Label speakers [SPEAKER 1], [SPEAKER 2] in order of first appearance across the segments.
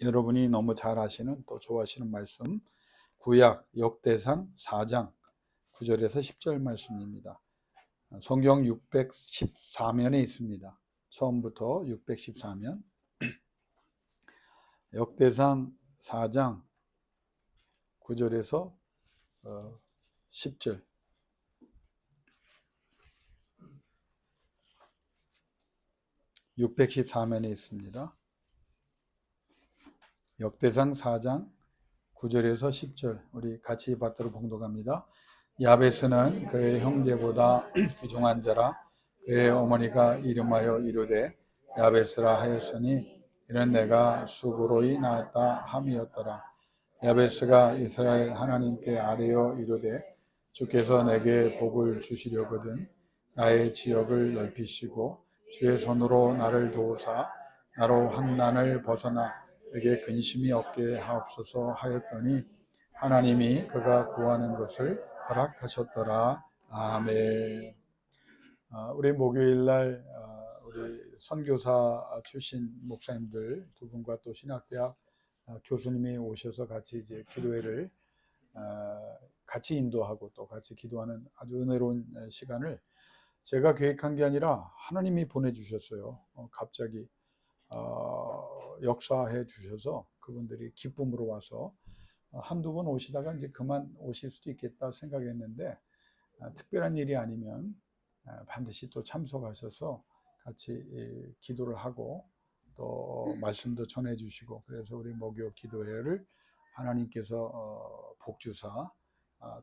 [SPEAKER 1] 여러분이 너무 잘 아시는 또 좋아하시는 말씀, 구약 역대상 4장 9절에서 10절 말씀입니다. 성경 614면에 있습니다. 처음부터 614면, 역대상 4장 9절에서 10절. (614면에) 있습니다. 역대상 4장 9절에서 10절 우리 같이 받들어 봉독합니다. 야베스는 그의 형제보다 귀중한 자라. 그의 어머니가 이름하여 이르되 야베스라 하였으니 이는 내가 수고로이 낳았다 함이었더라. 야베스가 이스라엘 하나님께 아뢰어 이르되 주께서 내게 복을 주시려거든 나의 지역을 넓히시고 주의 손으로 나를 도우사 나로 환난을 벗어나 내게 근심이 없게 하옵소서 하였더니 하나님이 그가 구하는 것을 허락하셨더라. 아멘. 우리 목요일날 우리 선교사 출신 목사님들 두 분과 또 신학대학 교수님이 오셔서 같이 이제 기도회를 같이 인도하고 또 같이 기도하는 아주 은혜로운 시간을 제가 계획한 게 아니라 하나님이 보내주셨어요. 갑자기 역사해 주셔서 그분들이 기쁨으로 와서 한두 번 오시다가 이제 그만 오실 수도 있겠다 생각했는데 특별한 일이 아니면 반드시 또 참석하셔서 같이 기도를 하고 또 말씀도 전해 주시고 그래서 우리 목요 기도회를 하나님께서 복주사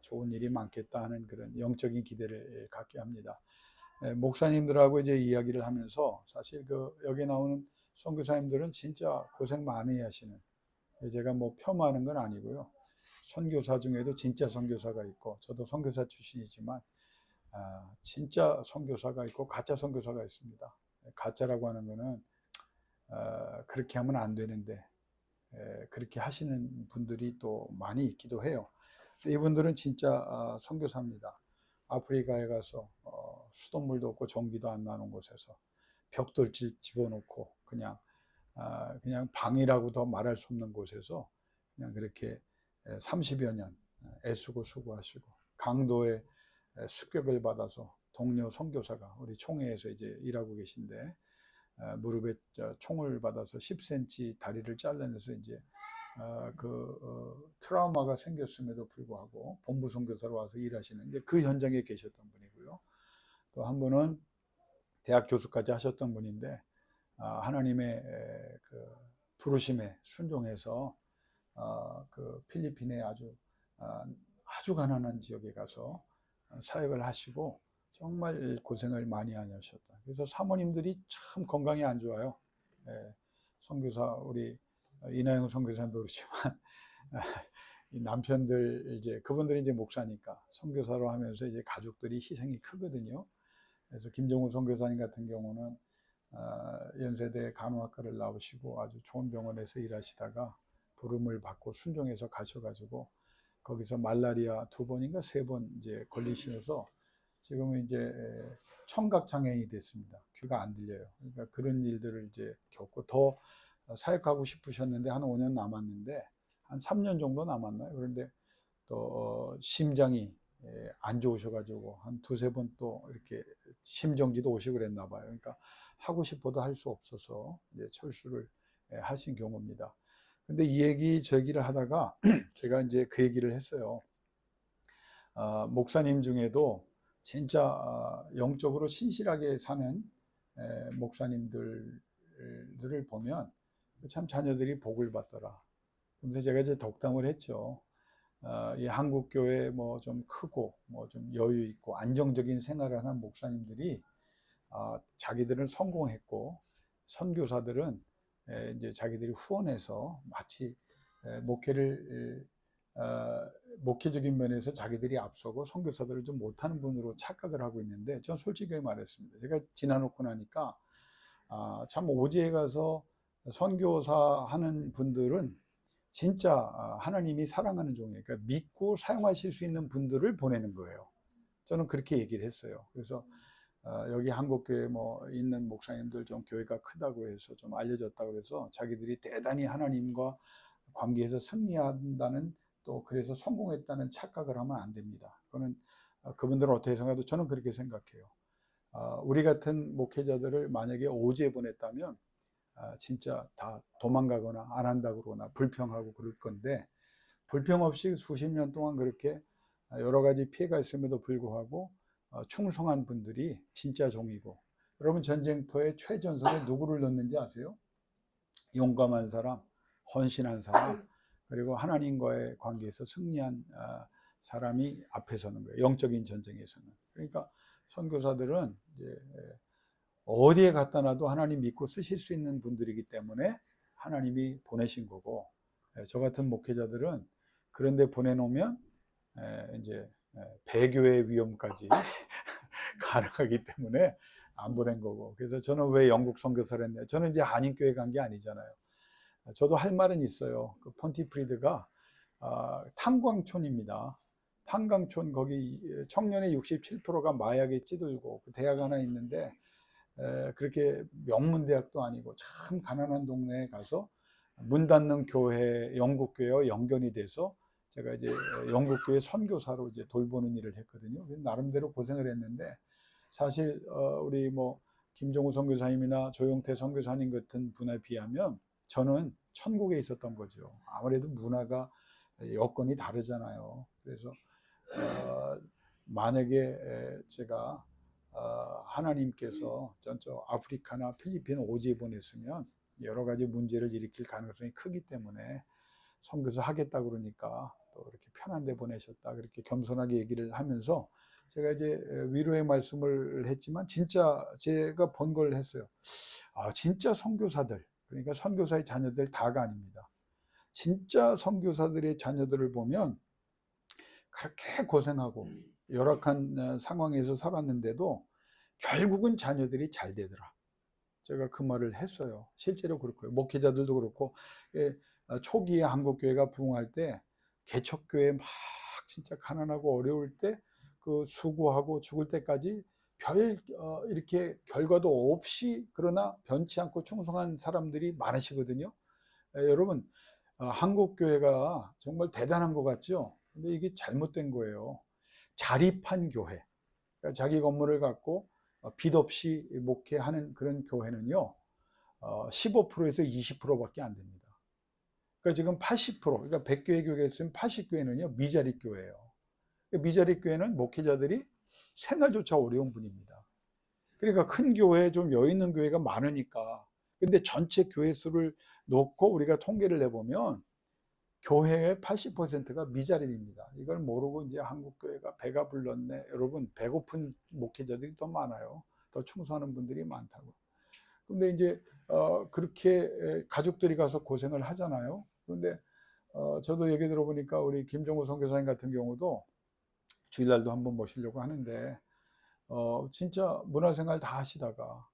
[SPEAKER 1] 좋은 일이 많겠다 하는 그런 영적인 기대를 갖게 합니다. 목사님들하고 이제 이야기를 하면서 사실 여기 나오는 선교사님들은 진짜 고생 많이 하시는, 제가 뭐 폄하하는 건 아니고요. 선교사 중에도 진짜 선교사가 있고 저도 선교사 출신이지만 진짜 선교사가 있고 가짜 선교사가 있습니다. 가짜라고 하는 거는 그렇게 하면 안 되는데 그렇게 하시는 분들이 또 많이 있기도 해요. 이분들은 진짜 선교사입니다. 아프리카에 가서 수돗물도 없고 전기도 안 나는 곳에서 벽돌 집어넣고 그냥 방이라고 더 말할 수 없는 곳에서 그냥 그렇게 30여 년 애쓰고 수고하시고 강도의 습격을 받아서 동료 선교사가 우리 총회에서 이제 일하고 계신데 무릎에 총을 받아서 10cm 다리를 잘라내서 이제 트라우마가 생겼음에도 불구하고 본부 선교사로 와서 일하시는 이제 그 현장에 계셨던 분이고요. 또 한 분은 대학 교수까지 하셨던 분인데 하나님의 그 부르심에 순종해서 필리핀의 아주 가난한 지역에 가서 사역을 하시고 정말 고생을 많이 하셨다. 그래서 사모님들이 참 건강이 안 좋아요. 선교사 우리 이나영 선교사님도 그렇지만 남편들 이제 그분들이 이제 목사니까 선교사로 하면서 이제 가족들이 희생이 크거든요. 그래서 김정우 선교사님 같은 경우는 연세대 간호학과를 나오시고 아주 좋은 병원에서 일하시다가 부름을 받고 순종해서 가셔가지고 거기서 말라리아 2번인가 3번 이제 걸리시면서 지금은 이제 청각 장애인이 됐습니다. 귀가 안 들려요. 그러니까 그런 일들을 이제 겪고 더 사역하고 싶으셨는데 한 5년 남았는데 한 3년 정도 남았나요? 그런데 또 심장이 안 좋으셔가지고 한 2-3번 또 이렇게 심정지도 오시고 그랬나 봐요. 그러니까 하고 싶어도 할 수 없어서 이제 철수를 하신 경우입니다. 근데 이 얘기 저 얘기를 하다가 제가 이제 그 얘기를 했어요. 목사님 중에도 진짜 영적으로 신실하게 사는 목사님들을 보면 참 자녀들이 복을 받더라. 그래서 제가 이제 덕담을 했죠. 이 한국 교회 뭐 좀 크고 뭐 좀 여유 있고 안정적인 생활을 하는 목사님들이 자기들은 성공했고 선교사들은 이제 자기들이 후원해서 마치 목회적인 면에서 자기들이 앞서고 선교사들을 좀 못하는 분으로 착각을 하고 있는데 전 솔직하게 말했습니다. 제가 지나놓고 나니까 참 오지에 가서 선교사 하는 분들은 진짜 하나님이 사랑하는 종이에요. 그러니까 믿고 사용하실 수 있는 분들을 보내는 거예요. 저는 그렇게 얘기를 했어요. 그래서 여기 한국교회 뭐 있는 목사님들 좀 교회가 크다고 해서 좀 알려졌다고 해서 자기들이 대단히 하나님과 관계에서 승리한다는, 또 그래서 성공했다는 착각을 하면 안 됩니다. 그거는 그분들은 어떻게 생각해도 저는 그렇게 생각해요. 우리 같은 목회자들을 만약에 오지에 보냈다면 진짜 다 도망가거나 안 한다고 그러거나 불평하고 그럴 건데, 불평 없이 수십 년 동안 그렇게 여러 가지 피해가 있음에도 불구하고 충성한 분들이 진짜 종이고, 여러분 전쟁터의 최전선에 누구를 넣는지 아세요? 용감한 사람, 헌신한 사람, 그리고 하나님과의 관계에서 승리한 사람이 앞에 서는 거예요. 영적인 전쟁에서는. 그러니까 선교사들은 이제 어디에 갖다 놔도 하나님 믿고 쓰실 수 있는 분들이기 때문에 하나님이 보내신 거고, 저 같은 목회자들은 그런데 보내놓으면 이제 배교의 위험까지 가능하기 때문에 안 보낸 거고. 그래서 저는 왜 영국 선교사를 했냐, 저는 이제 한인교회 간 게 아니잖아요. 저도 할 말은 있어요. 그 폰티프리드가 탄광촌입니다. 탄광촌, 거기 청년의 67%가 마약에 찌들고, 그 대학 하나 있는데 그렇게 명문대학도 아니고 참 가난한 동네에 가서 문 닫는 교회, 영국교회와 연결이 돼서 제가 이제 영국교회 선교사로 이제 돌보는 일을 했거든요. 나름대로 고생을 했는데, 사실 우리 뭐 김종우 선교사님이나 조용태 선교사님 같은 분에 비하면 저는 천국에 있었던 거죠. 아무래도 문화가, 여건이 다르잖아요. 그래서 만약에 제가 하나님께서 저 아프리카나 필리핀 오지에 보냈으면 여러 가지 문제를 일으킬 가능성이 크기 때문에 선교사 하겠다 그러니까 또 이렇게 편한 데 보내셨다, 그렇게 겸손하게 얘기를 하면서 제가 이제 위로의 말씀을 했지만, 진짜 제가 본 걸 했어요. 진짜 선교사들, 그러니까 선교사의 자녀들 다가 아닙니다. 진짜 선교사들의 자녀들을 보면 그렇게 고생하고 열악한 상황에서 살았는데도 결국은 자녀들이 잘 되더라. 제가 그 말을 했어요. 실제로 그렇고요. 목회자들도 그렇고, 초기에 한국교회가 부흥할 때 개척교회 막 진짜 가난하고 어려울 때 그 수고하고 죽을 때까지 별 이렇게 결과도 없이, 그러나 변치 않고 충성한 사람들이 많으시거든요. 여러분, 한국교회가 정말 대단한 것 같죠? 근데 이게 잘못된 거예요. 자립한 교회, 그러니까 자기 건물을 갖고 빚 없이 목회하는 그런 교회는요, 15%에서 20%밖에 안 됩니다. 그러니까 지금 80%, 그러니까 100교회 교회가 있으면 80교회는요 미자립 교회예요. 미자립 교회는 목회자들이 생활조차 어려운 분입니다. 그러니까 큰 교회, 좀 여유 있는 교회가 많으니까. 근데 전체 교회 수를 놓고 우리가 통계를 내보면 교회의 80%가 미자립입니다. 이걸 모르고 이제 한국 교회가 배가 불렀네. 여러분, 배고픈 목회자들이 더 많아요. 더 충성하는 분들이 많다고. 근데 이제 그렇게 가족들이 가서 고생을 하잖아요. 그런데 저도 얘기 들어보니까 우리 김종우 선교사님 같은 경우도 주일날도 한번 모시려고 하는데, 진짜 문화생활 다 하시다가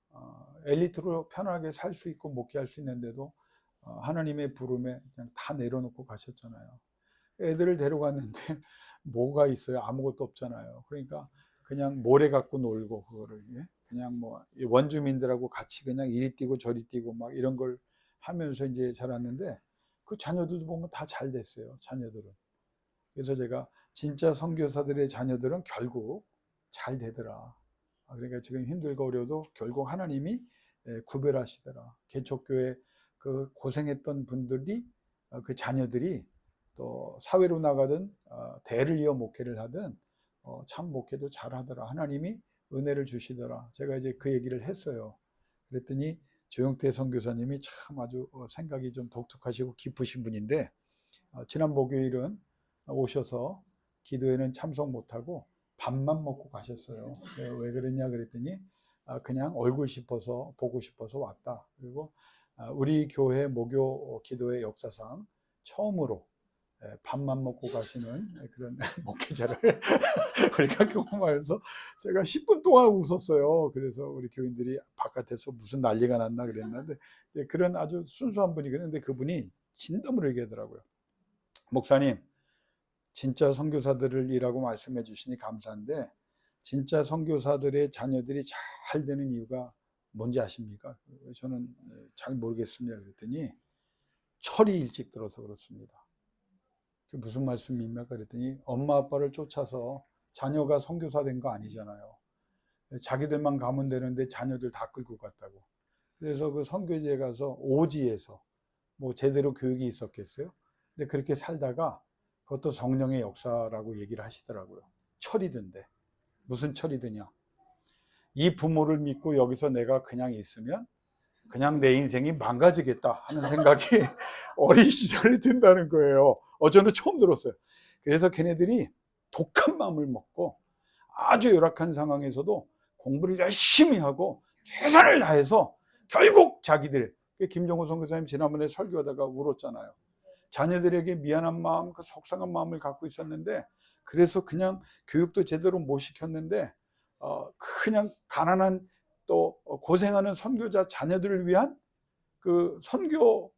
[SPEAKER 1] 엘리트로 편하게 살 수 있고 목회할 수 있는데도 하나님의 부름에 그냥 다 내려놓고 가셨잖아요. 애들을 데려갔는데 뭐가 있어요? 아무것도 없잖아요. 그러니까 그냥 모래 갖고 놀고, 그거를 그냥 뭐 원주민들하고 같이 그냥 이리 뛰고 저리 뛰고 막 이런 걸 하면서 이제 자랐는데, 그 자녀들도 보면 다 잘 됐어요, 자녀들은. 그래서 제가 진짜 선교사들의 자녀들은 결국 잘 되더라. 그러니까 지금 힘들고 어려도 결국 하나님이 구별하시더라. 개척교회 그 고생했던 분들이, 그 자녀들이 또 사회로 나가든 대를 이어 목회를 하든 참 목회도 잘하더라. 하나님이 은혜를 주시더라. 제가 이제 그 얘기를 했어요. 그랬더니 조영태 선교사님이 참 아주 생각이 좀 독특하시고 깊으신 분인데, 지난 목요일은 오셔서 기도회는 참석 못하고 밥만 먹고 가셨어요. 왜 그랬냐 그랬더니 그냥 얼굴 싶어서, 보고 싶어서 왔다. 그리고 우리 교회 목요 기도회 역사상 처음으로 밥만 먹고 가시는 그런 목회자를 우리가 경험하면서 제가 10분 동안 웃었어요. 그래서 우리 교인들이 바깥에서 무슨 난리가 났나 그랬는데, 그런 아주 순수한 분이거든요. 근데 그분이 진담으로 얘기하더라고요. 목사님, 진짜 선교사들이라고 말씀해 주시니 감사한데 진짜 선교사들의 자녀들이 잘 되는 이유가 뭔지 아십니까? 저는 잘 모르겠습니다. 그랬더니 철이 일찍 들어서 그렇습니다. 그게 무슨 말씀입니까? 그랬더니 엄마 아빠를 쫓아서 자녀가 선교사 된 거 아니잖아요. 자기들만 가면 되는데 자녀들 다 끌고 갔다고. 그래서 그 선교지에 가서 오지에서 뭐 제대로 교육이 있었겠어요? 근데 그렇게 살다가 그것도 성령의 역사라고 얘기를 하시더라고요. 철이 든대. 무슨 철이 드냐? 이 부모를 믿고 여기서 내가 그냥 있으면 그냥 내 인생이 망가지겠다 하는 생각이 어린 시절에 든다는 거예요. 저는 처음 들었어요. 그래서 걔네들이 독한 마음을 먹고 아주 열악한 상황에서도 공부를 열심히 하고 최선을 다해서 결국 자기들, 김종호 선교사님 지난번에 설교하다가 울었잖아요. 자녀들에게 미안한 마음, 그 속상한 마음을 갖고 있었는데, 그래서 그냥 교육도 제대로 못 시켰는데 그냥 가난한 또 고생하는 선교자 자녀들을 위한 그 선교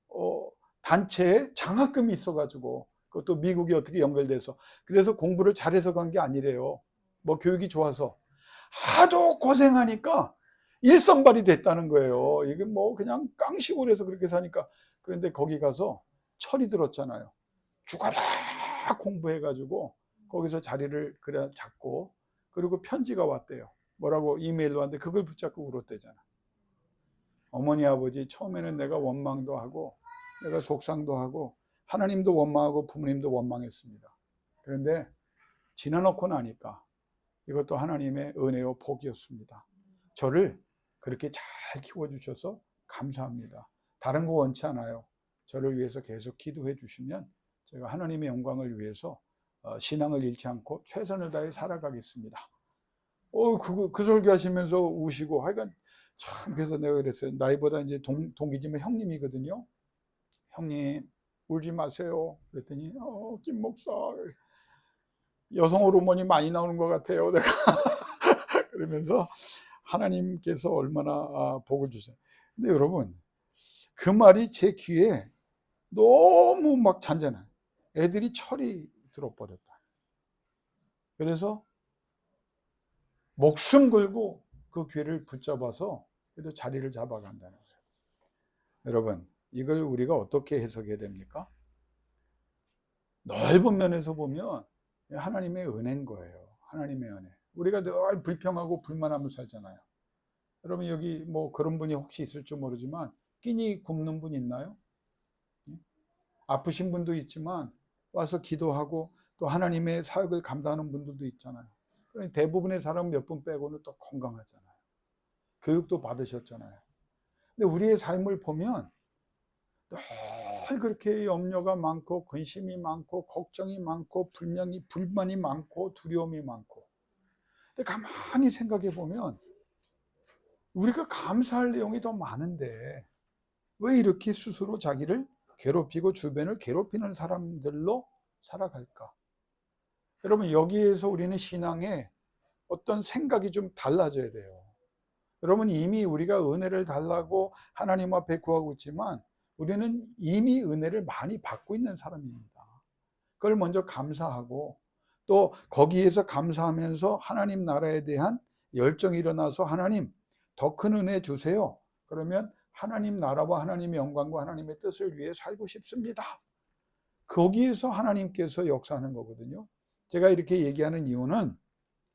[SPEAKER 1] 단체에 장학금이 있어가지고, 그것도 미국이 어떻게 연결돼서, 그래서 공부를 잘해서 간 게 아니래요. 뭐 교육이 좋아서 하도 고생하니까 일선발이 됐다는 거예요. 이게 뭐 그냥 깡시골에서 그렇게 사니까. 그런데 거기 가서 철이 들었잖아요. 죽어라 공부해가지고 거기서 자리를 그래 잡고, 그리고 편지가 왔대요. 뭐라고 이메일로 왔는데 그걸 붙잡고 울었대잖아. 어머니 아버지, 처음에는 내가 원망도 하고 내가 속상도 하고 하나님도 원망하고 부모님도 원망했습니다. 그런데 지나놓고 나니까 이것도 하나님의 은혜요 복이었습니다. 저를 그렇게 잘 키워주셔서 감사합니다. 다른 거 원치 않아요. 저를 위해서 계속 기도해 주시면 제가 하나님의 영광을 위해서 신앙을 잃지 않고 최선을 다해 살아가겠습니다. 그 설교하시면서 우시고, 하여간 참, 그래서 내가 그랬어요. 나이보다 이제 동기지만 형님이거든요. 형님, 울지 마세요. 그랬더니, 김 목사, 여성 호르몬이 많이 나오는 것 같아요. 내가 그러면서 하나님께서 얼마나 복을 주세요. 근데 여러분, 그 말이 제 귀에 너무 막 잔잔해요. 애들이 철이 들어버렸다. 그래서 목숨 걸고 그 귀를 붙잡아서 그래도 자리를 잡아간다는 거예요. 여러분, 이걸 우리가 어떻게 해석해야 됩니까? 넓은 면에서 보면 하나님의 은혜인 거예요. 하나님의 은혜. 우리가 늘 불평하고 불만하며 살잖아요. 여러분, 여기 뭐 그런 분이 혹시 있을지 모르지만 끼니 굶는 분 있나요? 아프신 분도 있지만 와서 기도하고 또 하나님의 사역을 감당하는 분들도 있잖아요. 대부분의 사람 몇 분 빼고는 또 건강하잖아요. 교육도 받으셨잖아요. 근데 우리의 삶을 보면 늘 그렇게 염려가 많고 근심이 많고 걱정이 많고 불만이 많고 두려움이 많고. 근데 가만히 생각해 보면 우리가 감사할 내용이 더 많은데 왜 이렇게 스스로 자기를 괴롭히고 주변을 괴롭히는 사람들로 살아갈까? 여러분, 여기에서 우리는 신앙에 어떤 생각이 좀 달라져야 돼요. 여러분, 이미 우리가 은혜를 달라고 하나님 앞에 구하고 있지만 우리는 이미 은혜를 많이 받고 있는 사람입니다. 그걸 먼저 감사하고, 또 거기에서 감사하면서 하나님 나라에 대한 열정이 일어나서 하나님 더 큰 은혜 주세요. 그러면 하나님 나라와 하나님의 영광과 하나님의 뜻을 위해 살고 싶습니다. 거기에서 하나님께서 역사하는 거거든요. 제가 이렇게 얘기하는 이유는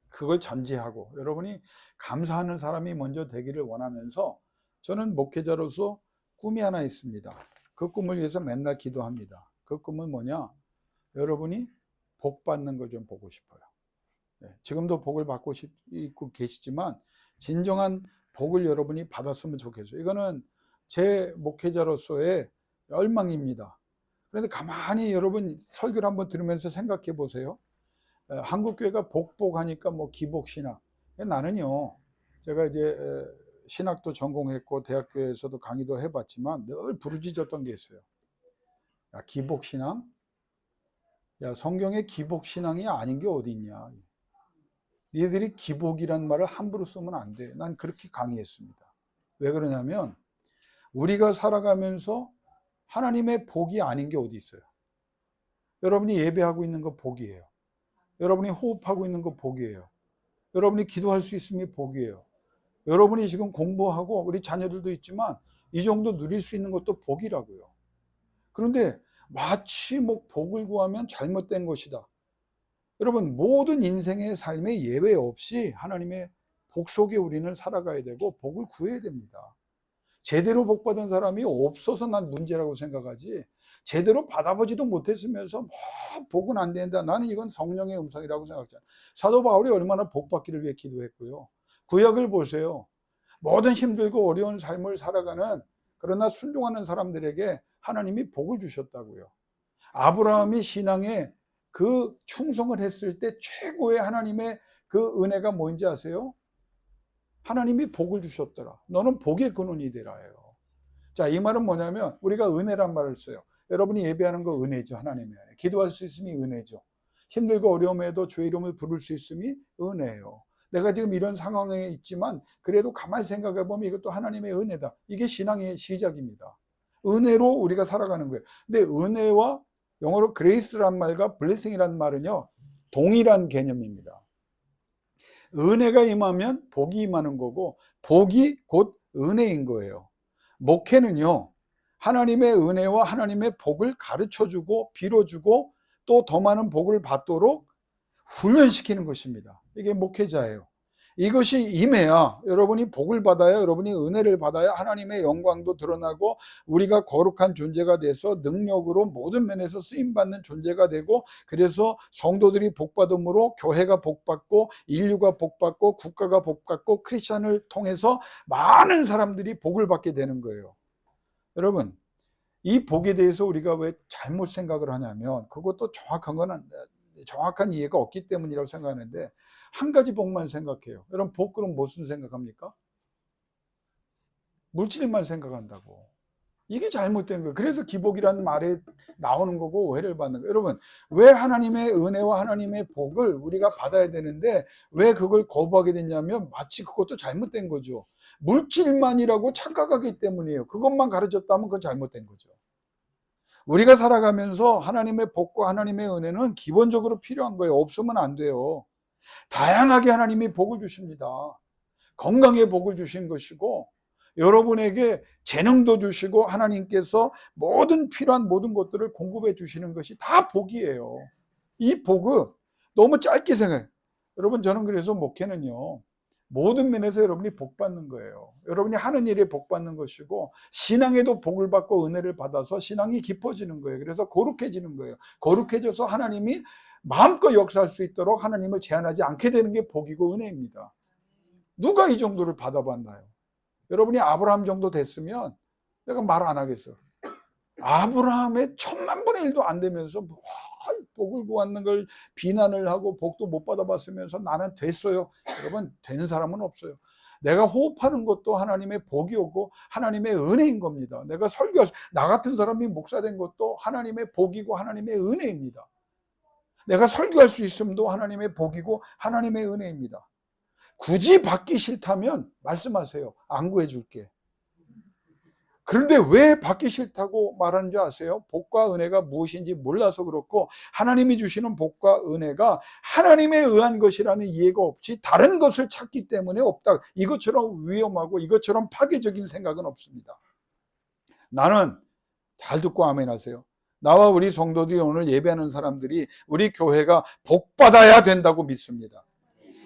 [SPEAKER 1] 그걸 전제하고 여러분이 감사하는 사람이 먼저 되기를 원하면서, 저는 목회자로서 꿈이 하나 있습니다. 그 꿈을 위해서 맨날 기도합니다. 그 꿈은 뭐냐? 여러분이 복 받는 걸 좀 보고 싶어요. 지금도 복을 받고 있고 계시지만 진정한 복을 여러분이 받았으면 좋겠어요. 이거는 제 목회자로서의 열망입니다. 그런데 가만히 여러분 설교를 한번 들으면서 생각해 보세요. 한국교회가 복복하니까 뭐 기복신학. 나는요, 제가 이제 신학도 전공했고 대학교에서도 강의도 해봤지만 늘 부르짖었던 게 있어요. 야, 기복신앙? 야, 성경에 기복신앙이 아닌 게 어디 있냐? 니들이 기복이란 말을 함부로 쓰면 안 돼. 난 그렇게 강의했습니다. 왜 그러냐면 우리가 살아가면서 하나님의 복이 아닌 게 어디 있어요? 여러분이 예배하고 있는 거 복이에요. 여러분이 호흡하고 있는 거 복이에요. 여러분이 기도할 수 있음이 복이에요. 여러분이 지금 공부하고 우리 자녀들도 있지만 이 정도 누릴 수 있는 것도 복이라고요. 그런데 마치 뭐 복을 구하면 잘못된 것이다. 여러분, 모든 인생의 삶에 예외 없이 하나님의 복 속에 우리는 살아가야 되고 복을 구해야 됩니다. 제대로 복 받은 사람이 없어서 난 문제라고 생각하지, 제대로 받아보지도 못했으면서 뭐 복은 안 된다, 나는 이건 성령의 음성이라고 생각하잖아요. 사도 바울이 얼마나 복 받기를 위해 기도했고요. 구약을 보세요. 모든 힘들고 어려운 삶을 살아가는, 그러나 순종하는 사람들에게 하나님이 복을 주셨다고요. 아브라함이 신앙에 그 충성을 했을 때 최고의 하나님의 그 은혜가 뭔지 아세요? 하나님이 복을 주셨더라. 너는 복의 근원이 되라예요. 자, 이 말은 뭐냐면 우리가 은혜란 말을 써요. 여러분이 예배하는 거 은혜죠. 하나님의 은혜. 기도할 수 있음이 은혜죠. 힘들고 어려움에도 주의 이름을 부를 수 있음이 은혜예요. 내가 지금 이런 상황에 있지만 그래도 가만히 생각해 보면 이것도 하나님의 은혜다. 이게 신앙의 시작입니다. 은혜로 우리가 살아가는 거예요. 근데 은혜와 영어로 grace란 말과 blessing이란 말은요, 동일한 개념입니다. 은혜가 임하면 복이 임하는 거고 복이 곧 은혜인 거예요. 목회는요, 하나님의 은혜와 하나님의 복을 가르쳐주고 빌어주고 또 더 많은 복을 받도록 훈련시키는 것입니다. 이게 목회자예요. 이것이 임해야 여러분이 복을 받아야, 여러분이 은혜를 받아야 하나님의 영광도 드러나고 우리가 거룩한 존재가 돼서 능력으로 모든 면에서 쓰임받는 존재가 되고, 그래서 성도들이 복받음으로 교회가 복받고 인류가 복받고 국가가 복받고 크리스찬을 통해서 많은 사람들이 복을 받게 되는 거예요. 여러분, 이 복에 대해서 우리가 왜 잘못 생각을 하냐면, 그것도 정확한 이해가 없기 때문이라고 생각하는데, 한 가지 복만 생각해요. 여러분, 복 그럼 무슨 생각합니까? 물질만 생각한다고. 이게 잘못된 거예요. 그래서 기복이라는 말에 나오는 거고 오해를 받는 거예요. 여러분, 왜 하나님의 은혜와 하나님의 복을 우리가 받아야 되는데 왜 그걸 거부하게 됐냐면 마치 그것도 잘못된 거죠. 물질만이라고 착각하기 때문이에요. 그것만 가르쳤다면 그건 잘못된 거죠. 우리가 살아가면서 하나님의 복과 하나님의 은혜는 기본적으로 필요한 거예요. 없으면 안 돼요. 다양하게 하나님이 복을 주십니다. 건강에 복을 주신 것이고, 여러분에게 재능도 주시고, 하나님께서 모든 필요한 모든 것들을 공급해 주시는 것이 다 복이에요. 이 복은 너무 짧게 생각해요. 여러분, 저는 그래서 목회는요, 모든 면에서 여러분이 복 받는 거예요. 여러분이 하는 일에 복 받는 것이고, 신앙에도 복을 받고 은혜를 받아서 신앙이 깊어지는 거예요. 그래서 거룩해지는 거예요. 거룩해져서 하나님이 마음껏 역사할 수 있도록 하나님을 제한하지 않게 되는 게 복이고 은혜입니다. 누가 이 정도를 받아봤나요? 여러분이 아브라함 정도 됐으면 내가 말 안 하겠어. 아브라함의 1000만분의 1도 안 되면서 복을 구하는 걸 비난을 하고 복도 못 받아봤으면서 나는 됐어요. 여러분, 되는 사람은 없어요. 내가 호흡하는 것도 하나님의 복이 오고 하나님의 은혜인 겁니다. 내가 설교할 나 같은 사람이 목사 된 것도 하나님의 복이고 하나님의 은혜입니다. 내가 설교할 수 있음도 하나님의 복이고 하나님의 은혜입니다. 굳이 받기 싫다면 말씀하세요. 안 구해줄게. 그런데 왜 받기 싫다고 말하는 줄 아세요? 복과 은혜가 무엇인지 몰라서 그렇고, 하나님이 주시는 복과 은혜가 하나님에 의한 것이라는 이해가 없이 다른 것을 찾기 때문에 없다. 이것처럼 위험하고 이것처럼 파괴적인 생각은 없습니다. 나는, 잘 듣고 아멘 하세요. 나와 우리 성도들이 오늘 예배하는 사람들이 우리 교회가 복받아야 된다고 믿습니다.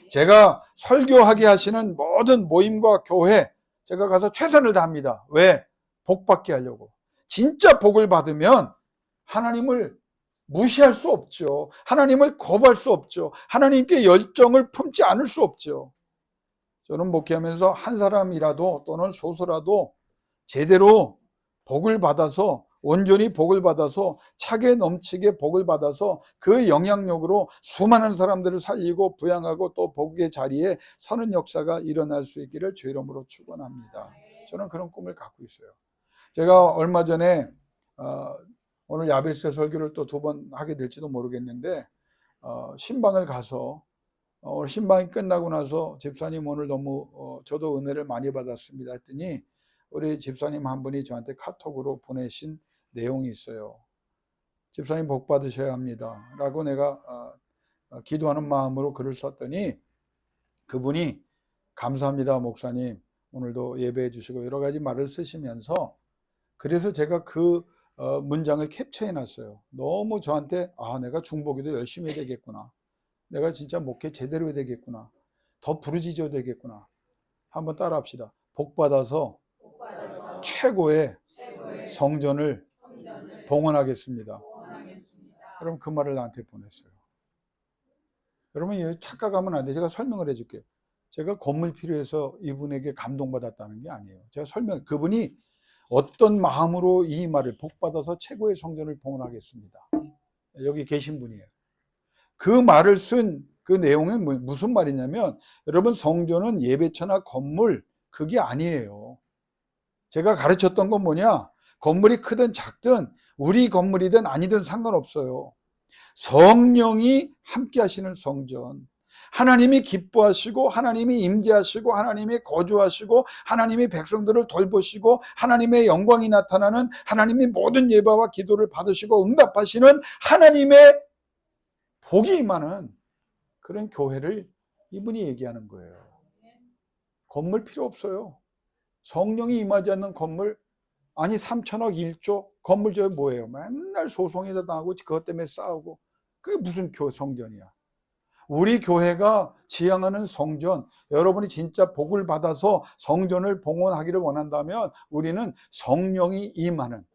[SPEAKER 1] 제가 설교하게 하시는 모든 모임과 교회, 제가 가서 최선을 다합니다. 왜? 복받게 하려고. 진짜 복을 받으면 하나님을 무시할 수 없죠. 하나님을 거부할 수 없죠. 하나님께 열정을 품지 않을 수 없죠. 저는 목회하면서 한 사람이라도 또는 소수라도 제대로 복을 받아서, 온전히 복을 받아서, 차게 넘치게 복을 받아서 그 영향력으로 수많은 사람들을 살리고 부양하고 또 복의 자리에 서는 역사가 일어날 수 있기를 주의 이름으로 축원합니다. 저는 그런 꿈을 갖고 있어요. 제가 얼마 전에 오늘 야베스 설교를 또 2번 하게 될지도 모르겠는데, 신방을 가서 신방이 끝나고 나서 집사님 오늘 너무 저도 은혜를 많이 받았습니다 했더니 우리 집사님 한 분이 저한테 카톡으로 보내신 내용이 있어요. 집사님 복 받으셔야 합니다 라고 내가 기도하는 마음으로 글을 썼더니 그분이 감사합니다 목사님, 오늘도 예배해 주시고 여러 가지 말을 쓰시면서, 그래서 제가 그 문장을 캡처해 놨어요. 너무 저한테 내가 중보기도 열심히 해야 되겠구나, 내가 진짜 목회 제대로 해야 되겠구나, 더 부르짖어야 되겠구나. 한번 따라 합시다. 복받아서 최고의 성전을 봉헌하겠습니다. 여러분 그 말을 나한테 보냈어요. 여러분 착각하면 안 돼. 제가 설명을 해줄게요. 제가 건물 필요해서 이분에게 감동받았다는 게 아니에요. 제가 그분이 어떤 마음으로 이 말을 복받아서 최고의 성전을 봉헌하겠습니다, 여기 계신 분이에요. 그 말을 쓴 그 내용은 무슨 말이냐면, 여러분 성전은 예배처나 건물 그게 아니에요. 제가 가르쳤던 건 뭐냐, 건물이 크든 작든 우리 건물이든 아니든 상관없어요. 성령이 함께 하시는 성전, 하나님이 기뻐하시고 하나님이 임재하시고 하나님이 거주하시고 하나님이 백성들을 돌보시고 하나님의 영광이 나타나는, 하나님이 모든 예배와 기도를 받으시고 응답하시는 하나님의 복이 임하는 그런 교회를 이분이 얘기하는 거예요. 건물 필요 없어요. 성령이 임하지 않는 건물, 아니 3천억 1조 건물 저 뭐예요? 맨날 소송에다 당하고 그것 때문에 싸우고, 그게 무슨 성전이야. 우리 교회가 지향하는 성전, 여러분이 진짜 복을 받아서 성전을 봉헌하기를 원한다면 우리는 성령이 임하는,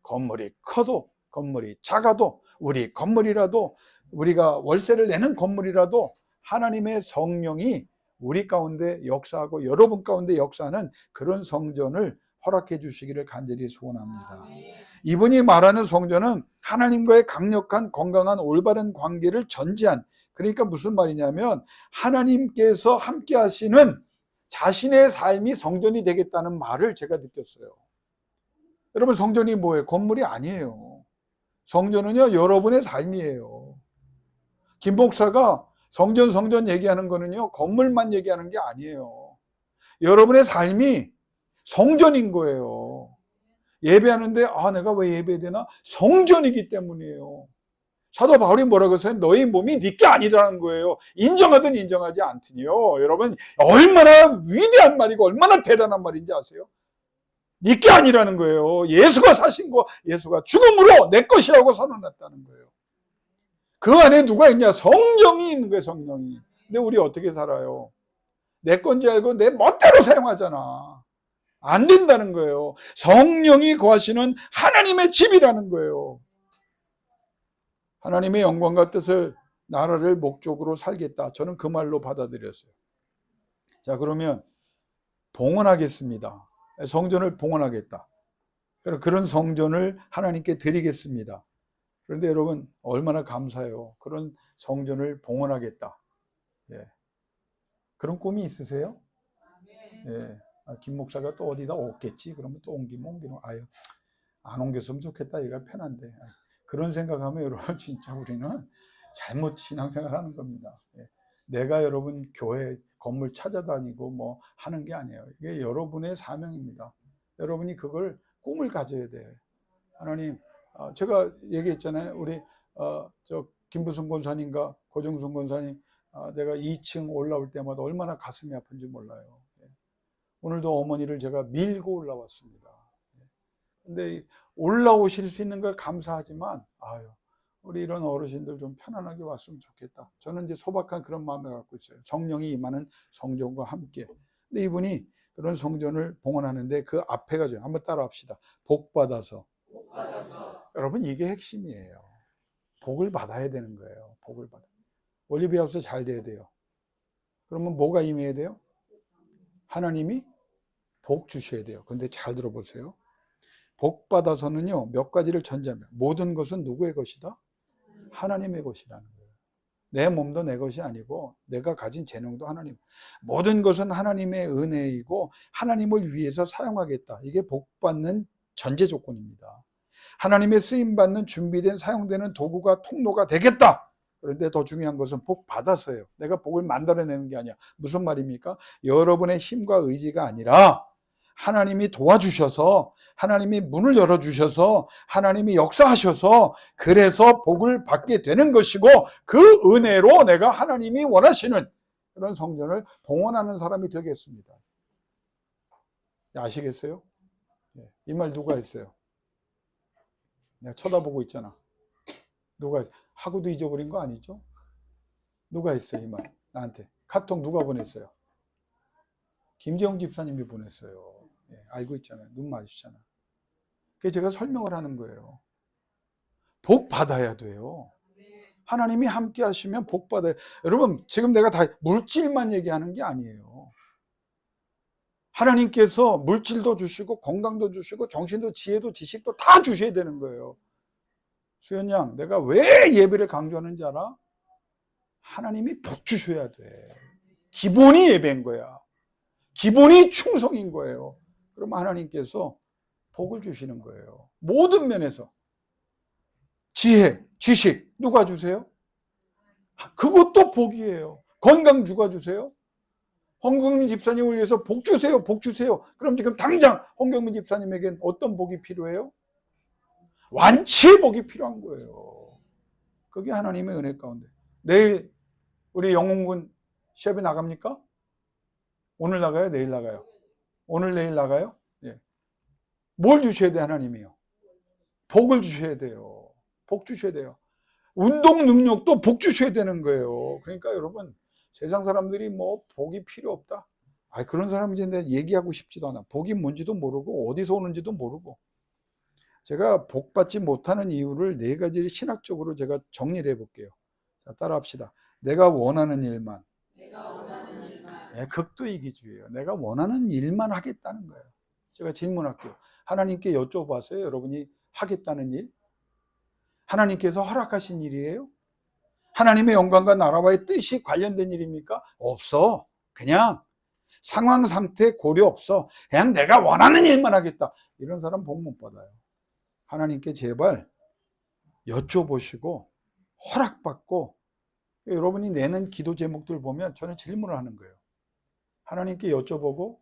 [SPEAKER 1] 건물이 커도 건물이 작아도, 우리 건물이라도, 우리가 월세를 내는 건물이라도 하나님의 성령이 우리 가운데 역사하고 여러분 가운데 역사하는 그런 성전을 허락해 주시기를 간절히 소원합니다. 이분이 말하는 성전은 하나님과의 강력한 건강한 올바른 관계를 전제한, 그러니까 무슨 말이냐면 하나님께서 함께 하시는 자신의 삶이 성전이 되겠다는 말을 제가 느꼈어요. 여러분 성전이 뭐예요? 건물이 아니에요. 성전은요 여러분의 삶이에요. 김 목사가 성전 얘기하는 거는요 건물만 얘기하는 게 아니에요. 여러분의 삶이 성전인 거예요. 예배하는데 내가 왜 예배해야 되나? 성전이기 때문이에요. 사도 바울이 뭐라고 했어요? 너희 몸이 네게 아니라는 거예요. 인정하든 인정하지 않더니요. 여러분 얼마나 위대한 말이고 얼마나 대단한 말인지 아세요? 네게 아니라는 거예요. 예수가 사신 거, 예수가 죽음으로 내 것이라고 선언했다는 거예요. 그 안에 누가 있냐? 성령이 있는 거예요. 성령이. 근데 우리 어떻게 살아요? 내 건지 알고 내 멋대로 사용하잖아. 안 된다는 거예요. 성령이 거하시는 하나님의 집이라는 거예요. 하나님의 영광과 뜻을, 나라를 목적으로 살겠다. 저는 그 말로 받아들였어요. 자, 그러면 봉헌하겠습니다. 성전을 봉헌하겠다. 그런 성전을 하나님께 드리겠습니다. 그런데 여러분 얼마나 감사해요. 그런 성전을 봉헌하겠다. 예. 그런 꿈이 있으세요? 예. 김 목사가 또 어디다 옮겠지? 그러면 또 옮기면 안 옮겼으면 좋겠다. 얘가 편한데. 그런 생각하면 여러분 진짜 우리는 잘못 신앙생활 하는 겁니다. 예. 내가 여러분 교회 건물 찾아다니고 뭐 하는 게 아니에요. 이게 여러분의 사명입니다. 여러분이 그걸 꿈을 가져야 돼. 하나님, 제가 얘기했잖아요. 우리 김부승 권사님과 고정순 권사님, 내가 2층 올라올 때마다 얼마나 가슴이 아픈지 몰라요. 오늘도 어머니를 제가 밀고 올라왔습니다. 근데 올라오실 수 있는 걸 감사하지만 우리 이런 어르신들 좀 편안하게 왔으면 좋겠다. 저는 이제 소박한 그런 마음을 갖고 있어요. 성령이 임하는 성전과 함께. 근데 이분이 그런 성전을 봉헌하는데 그 앞에가 한번 따라 합시다. 복받아서. 여러분 이게 핵심이에요. 복을 받아야 되는 거예요. 복을 받아. 올리브하우스 잘 돼야 돼요. 그러면 뭐가 임해야 돼요? 하나님이 복 주셔야 돼요. 근데 잘 들어보세요. 복 받아서는요 몇 가지를 전제합니다. 모든 것은 누구의 것이다? 하나님의 것이라는 거예요. 내 몸도 내 것이 아니고 내가 가진 재능도 하나님. 모든 것은 하나님의 은혜이고 하나님을 위해서 사용하겠다. 이게 복 받는 전제 조건입니다. 하나님의 쓰임받는 준비된 사용되는 도구가 통로가 되겠다. 그런데 더 중요한 것은 복 받아서예요. 내가 복을 만들어내는 게 아니야. 무슨 말입니까? 여러분의 힘과 의지가 아니라 하나님이 도와주셔서, 하나님이 문을 열어주셔서, 하나님이 역사하셔서 그래서 복을 받게 되는 것이고, 그 은혜로 내가 하나님이 원하시는, 그런 성전을 봉헌하는 사람이 되겠습니다. 아시겠어요? 이 말 누가 했어요? 내가 쳐다보고 있잖아. 누가 하고도 잊어버린 거 아니죠? 누가 했어요, 이 말? 나한테. 카톡 누가 보냈어요? 김재영 집사님이 보냈어요. 알고 있잖아요. 눈 마주치잖아. 그래서 제가 설명을 하는 거예요. 복 받아야 돼요. 하나님이 함께 하시면 복 받아요. 여러분, 지금 내가 다 물질만 얘기하는 게 아니에요. 하나님께서 물질도 주시고 건강도 주시고 정신도 지혜도 지식도 다 주셔야 되는 거예요. 수연 양, 내가 왜 예배를 강조하는지 알아? 하나님이 복 주셔야 돼. 기본이 예배인 거야. 기본이 충성인 거예요. 그럼 하나님께서 복을 주시는 거예요. 모든 면에서. 지혜, 지식 누가 주세요? 그것도 복이에요. 건강 누가 주세요? 홍경민 집사님을 위해서 복 주세요, 복 주세요. 그럼 지금 당장 홍경민 집사님에겐 어떤 복이 필요해요? 완치의 복이 필요한 거예요. 그게 하나님의 은혜 가운데. 내일 우리 영웅군 시합에 나갑니까? 오늘 나가요? 내일 나가요? 오늘 내일 나가요? 예. 뭘 주셔야 돼, 하나님이요? 복을 주셔야 돼요. 복 주셔야 돼요. 운동 능력도 복 주셔야 되는 거예요. 그러니까 여러분, 세상 사람들이 뭐 복이 필요 없다. 그런 사람 이제 내가 얘기하고 싶지도 않아. 복이 뭔지도 모르고 어디서 오는지도 모르고. 제가 복 받지 못하는 이유를 4가지를 신학적으로 제가 정리를 해볼게요. 자, 따라합시다. 내가 원하는 일만. 극도이기주의예요. 내가 원하는 일만 하겠다는 거예요. 제가 질문할게요. 하나님께 여쭤봤어요. 여러분이 하겠다는 일? 하나님께서 허락하신 일이에요? 하나님의 영광과 나라와의 뜻이 관련된 일입니까? 없어. 그냥 상황 상태 고려 없어. 그냥 내가 원하는 일만 하겠다. 이런 사람 복 못 받아요. 하나님께 제발 여쭤보시고 허락받고, 여러분이 내는 기도 제목들 보면 저는 질문을 하는 거예요. 하나님께 여쭤보고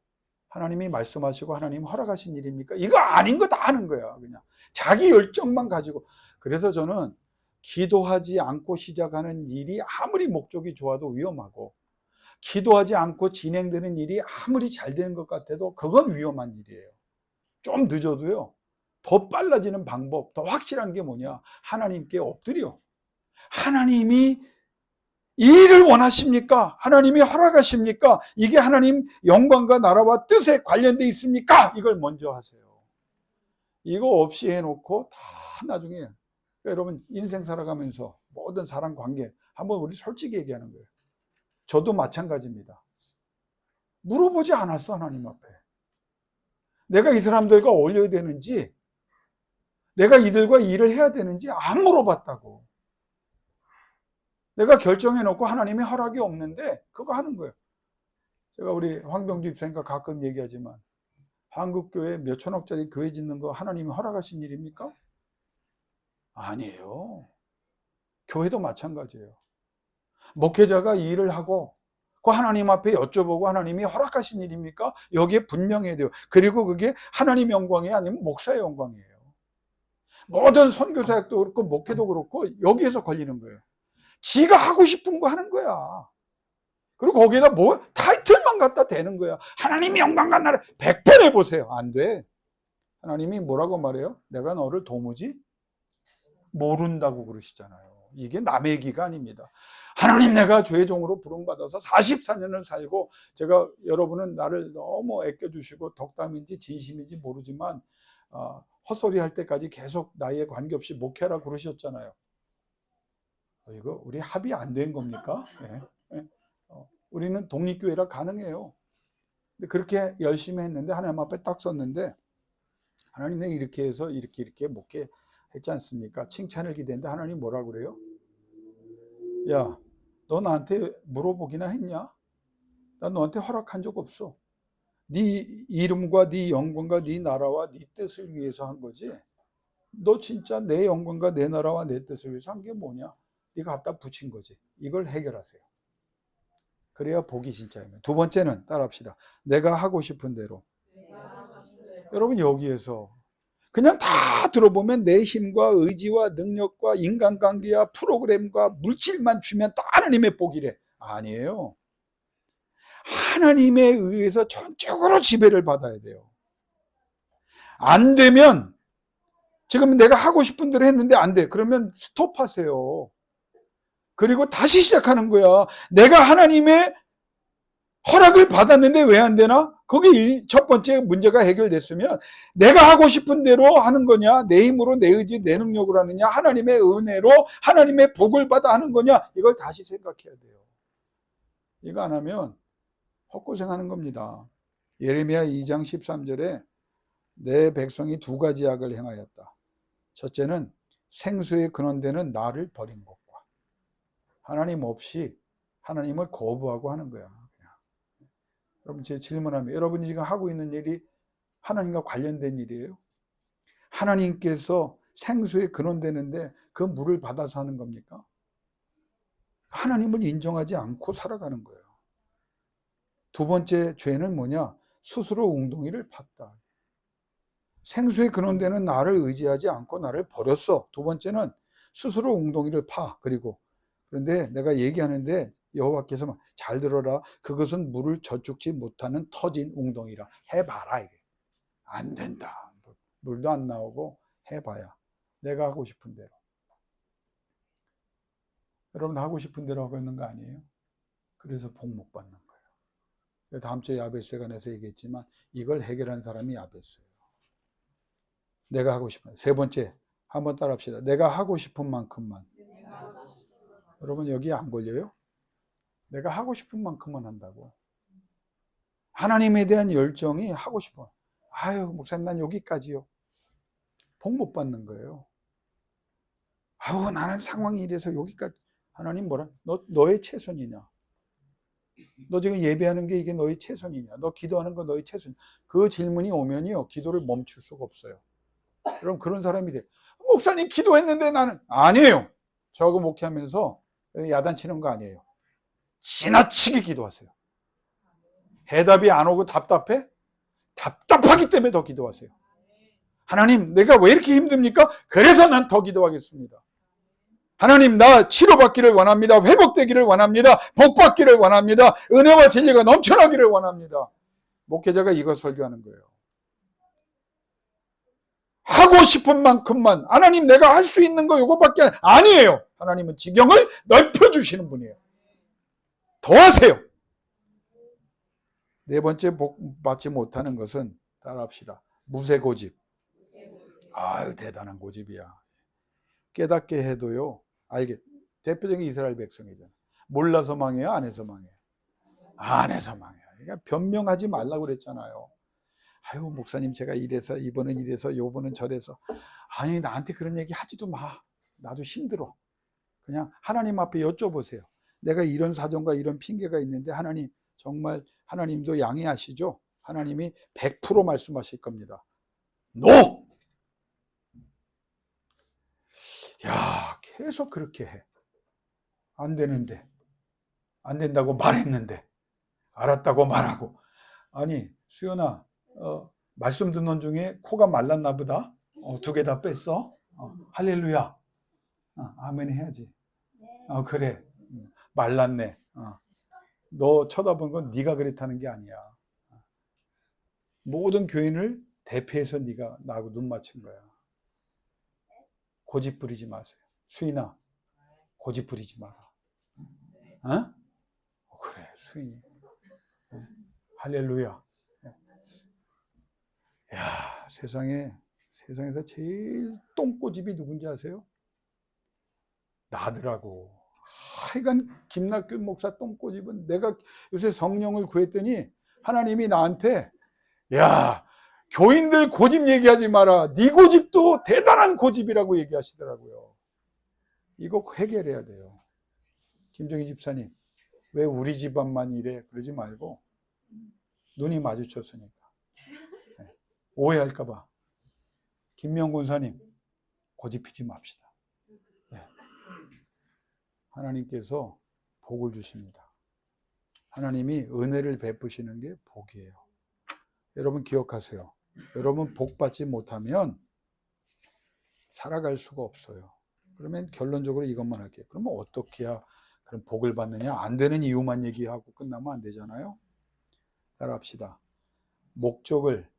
[SPEAKER 1] 하나님이 말씀하시고 하나님 허락하신 일입니까? 이거 아닌 거 다 하는 거야. 그냥 자기 열정만 가지고. 그래서 저는 기도하지 않고 시작하는 일이 아무리 목적이 좋아도 위험하고, 기도하지 않고 진행되는 일이 아무리 잘 되는 것 같아도 그건 위험한 일이에요. 좀 늦어도요, 더 빨라지는 방법, 더 확실한 게 뭐냐? 하나님께 엎드려. 하나님이 이 일을 원하십니까? 하나님이 허락하십니까? 이게 하나님 영광과 나라와 뜻에 관련돼 있습니까? 이걸 먼저 하세요. 이거 없이 해놓고 다 나중에, 그러니까 여러분 인생 살아가면서 모든 사람 관계 한번 우리 솔직히 얘기하는 거예요. 저도 마찬가지입니다. 물어보지 않았어, 하나님 앞에. 내가 이 사람들과 어울려야 되는지, 내가 이들과 일을 해야 되는지 안 물어봤다고. 내가 결정해놓고 하나님의 허락이 없는데 그거 하는 거예요. 제가 우리 황병주 집사님과 가끔 얘기하지만, 한국교회 몇 천억짜리 교회 짓는 거 하나님이 허락하신 일입니까? 아니에요. 교회도 마찬가지예요. 목회자가 이 일을 하고 그 하나님 앞에 여쭤보고 하나님이 허락하신 일입니까? 여기에 분명해야 돼요. 그리고 그게 하나님 영광이 아니면 목사의 영광이에요. 모든 선교사역도 그렇고 목회도 그렇고 여기에서 걸리는 거예요. 지가 하고 싶은 거 하는 거야. 그리고 거기에다 뭐 타이틀만 갖다 대는 거야. 하나님이 영광과 나를 100번 해보세요. 안 돼. 하나님이 뭐라고 말해요? 내가 너를 도무지 모른다고 그러시잖아요. 이게 남의 얘기가 아닙니다. 하나님, 내가 죄의 종으로 부름받아서 44년을 살고, 제가 여러분은 나를 너무 아껴주시고 덕담인지 진심인지 모르지만 헛소리 할 때까지 계속 나이에 관계없이 목회하라 그러셨잖아요. 이거 우리 합의 안 된 겁니까? 네. 우리는 독립교회라 가능해요. 근데 그렇게 열심히 했는데 하나님 앞에 딱 섰는데, 하나님 내가 이렇게 해서 이렇게 목회했지 않습니까? 칭찬을 기대했는데 하나님 뭐라고 그래요? 야, 너 나한테 물어보기나 했냐? 나 너한테 허락한 적 없어. 네 이름과 네 영광과 네 나라와 네 뜻을 위해서 한 거지. 너 진짜 내 영광과 내 나라와 내 뜻을 위해서 한 게 뭐냐? 네가 갖다 붙인 거지. 이걸 해결하세요. 그래야 복이 진짜입니다. 두 번째는 따라합시다. 내가 하고 싶은 대로. 여러분 여기에서 그냥 다 들어보면 내 힘과 의지와 능력과 인간관계와 프로그램과 물질만 주면 다 하나님의 복이래. 아니에요. 하나님에 의해서 전적으로 지배를 받아야 돼요. 안 되면 지금 내가 하고 싶은 대로 했는데 안 돼. 그러면 스톱하세요. 그리고 다시 시작하는 거야. 내가 하나님의 허락을 받았는데 왜 안 되나? 거기 첫 번째 문제가 해결됐으면 내가 하고 싶은 대로 하는 거냐? 내 힘으로, 내 의지, 내 능력으로 하느냐? 하나님의 은혜로 하나님의 복을 받아 하는 거냐? 이걸 다시 생각해야 돼요. 이거 안 하면 헛고생하는 겁니다. 예레미야 2장 13절에 내 백성이 두 가지 악을 행하였다. 첫째는 생수의 근원되는 나를 버린 것과 하나님 없이 하나님을 거부하고 하는 거야. 여러분, 제 질문합니다. 여러분이 지금 하고 있는 일이 하나님과 관련된 일이에요? 하나님께서 생수에 근원되는데 그 물을 받아서 하는 겁니까? 하나님을 인정하지 않고 살아가는 거예요. 두 번째 죄는 뭐냐? 스스로 웅덩이를 팠다. 생수에 근원되는 나를 의지하지 않고 나를 버렸어. 두 번째는 스스로 웅덩이를 파. 그런데 내가 얘기하는데 여호와께서 잘 들어라. 그것은 물을 저축지 못하는 터진 웅덩이라. 해봐라. 이게 안 된다. 물도 안 나오고 해봐야 내가 하고 싶은 대로. 여러분 하고 싶은 대로 하고 있는 거 아니에요? 그래서 복 못 받는 거예요. 다음 주에 야베스에 관해서 얘기했지만 이걸 해결한 사람이 야베스예요. 내가 하고 싶은. 세 번째, 한번 따라 합시다. 내가 하고 싶은 만큼만. 여러분 여기 안 걸려요? 내가 하고 싶은 만큼만 한다고. 하나님에 대한 열정이 하고 싶어. 아유 목사님 난 여기까지요. 복 못 받는 거예요. 아우 나는 상황이 이래서 여기까지. 하나님 뭐라? 너의 최선이냐? 너 지금 예배하는 게 이게 너의 최선이냐? 너 기도하는 거 너의 최선. 그 질문이 오면요 기도를 멈출 수가 없어요. 그럼 그런 사람이 돼. 목사님 기도했는데 나는 아니에요. 저하고 목회하면서 야단치는 거 아니에요. 지나치게 기도하세요. 해답이 안 오고 답답해? 답답하기 때문에 더 기도하세요. 하나님 내가 왜 이렇게 힘듭니까? 그래서 난 더 기도하겠습니다. 하나님 나 치료받기를 원합니다. 회복되기를 원합니다. 복받기를 원합니다. 은혜와 진리가 넘쳐나기를 원합니다. 목회자가 이거 설교하는 거예요. 하고 싶은 만큼만. 하나님 내가 할 수 있는 거 이거밖에 아니에요. 하나님은 지경을 넓혀주시는 분이에요. 더 하세요. 네 번째 복 받지 못하는 것은 따라합시다. 무쇠고집. 아유 대단한 고집이야. 깨닫게 해도요. 대표적인 이스라엘 백성이잖아. 몰라서 망해요? 안 해서 망해요? 안 해서 망해요. 그러니까 변명하지 말라고 그랬잖아요. 아유 목사님 제가 이래서 이번은 이래서 요번은 저래서. 아니 나한테 그런 얘기 하지도 마. 나도 힘들어. 그냥 하나님 앞에 여쭤보세요. 내가 이런 사정과 이런 핑계가 있는데 하나님 정말 하나님도 양해하시죠? 하나님이 100% 말씀하실 겁니다. NO! 야 계속 그렇게 해. 안 되는데 안 된다고 말했는데 알았다고 말하고. 아니 수연아 말씀 듣는 중에 코가 말랐나 보다. 2개 다 뺐어. 할렐루야. 아멘 해야지. 그래 말랐네. 너 쳐다본 건 네가 그랬다는 게 아니야. 모든 교인을 대표해서 네가 나하고 눈 맞춘 거야. 고집 부리지 마세요. 수인아 고집 부리지 마라. 그래 수인이. 할렐루야. 야 세상에서 제일 똥고집이 누군지 아세요? 나더라고. 하여간 김낙균 목사 똥고집은 내가 요새 성령을 구했더니 하나님이 나한테 야 교인들 고집 얘기하지 마라. 네 고집도 대단한 고집이라고 얘기하시더라고요. 이거 해결해야 돼요. 김정희 집사님 왜 우리 집안만 이래 그러지 말고 눈이 마주쳤으니까 오해할까 봐. 김명 권사님 고집 피지 맙시다. 하나님께서 복을 주십니다. 하나님이 은혜를 베푸시는 게 복이에요. 여러분 기억하세요. 여러분 복 받지 못하면 살아갈 수가 없어요. 그러면 결론적으로 이것만 할게요. 그러면 어떻게 해야 그럼 복을 받느냐? 안 되는 이유만 얘기하고 끝나면 안 되잖아요. 따라합시다. 목적을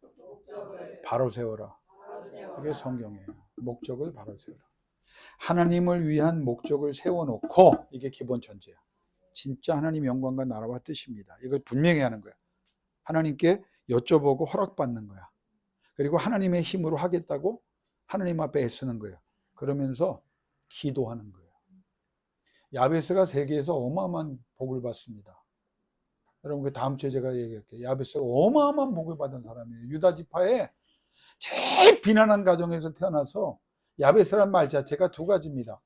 [SPEAKER 1] 바로 세워라. 그게 성경이에요. 목적을 바로 세워라. 하나님을 위한 목적을 세워놓고, 이게 기본 전제야. 진짜 하나님 영광과 나라와 뜻입니다. 이걸 분명히 하는 거야. 하나님께 여쭤보고 허락받는 거야. 그리고 하나님의 힘으로 하겠다고 하나님 앞에 애쓰는 거예요. 그러면서 기도하는 거예요. 야베스가 세계에서 어마어마한 복을 받습니다. 여러분, 그 다음 주에 제가 얘기할게요. 야베스가 어마어마한 복을 받은 사람이에요. 유다 지파에 제일 비난한 가정에서 태어나서, 야베스란 말 자체가 두 가지입니다.